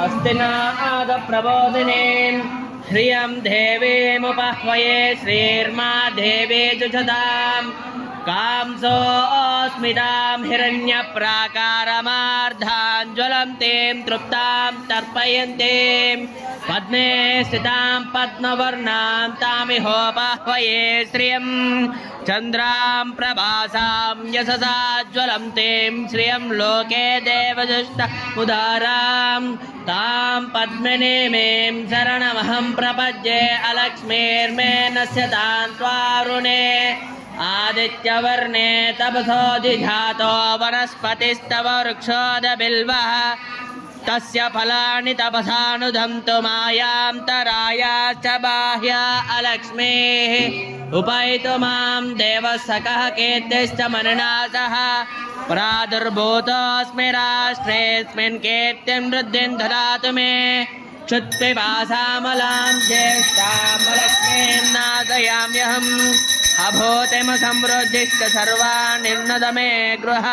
हस्तिनादप्रबोधिने ह्रियं देवीमुपह्वये श्रीर्मा देवी जुषदां कांसोऽस्मितां हिरण्यप्राकारमार्धाञ्ज्वलं तीं तृप्तां तर्पयन्तीं पद्मे स्थितां पद्मवर्णां तामिहोपाह्वये श्रियं चन्द्रां प्रभासां यशसा ज्वलन्तीं श्रियं लोके देवजुष्टमुदारां तां पद्मिनीमीं शरणमहं प्रपद्ये अलक्ष्मीर्मे नश्यतां त्वारुणे आदित्यवर्णे तपसोऽधिजातो वनस्पतिस्तव वृक्षोदबिल्वः तस्य फलानि तपसानुदन्तु मायां तरायाश्च बाह्या अलक्ष्मीः उपैतु मां देवसखः कीर्तिश्च मनिना सह प्रादुर्भूतोऽस्मि राष्ट्रेऽस्मिन् कीर्तिं वृद्धिं ददातु मे क्षुत्पिपासामलां ज्येष्ठामलक्ष्मीं नाशयाम्यहम् अभूतिमसमृद्धिश्च सर्वान् निर्नद मे गृह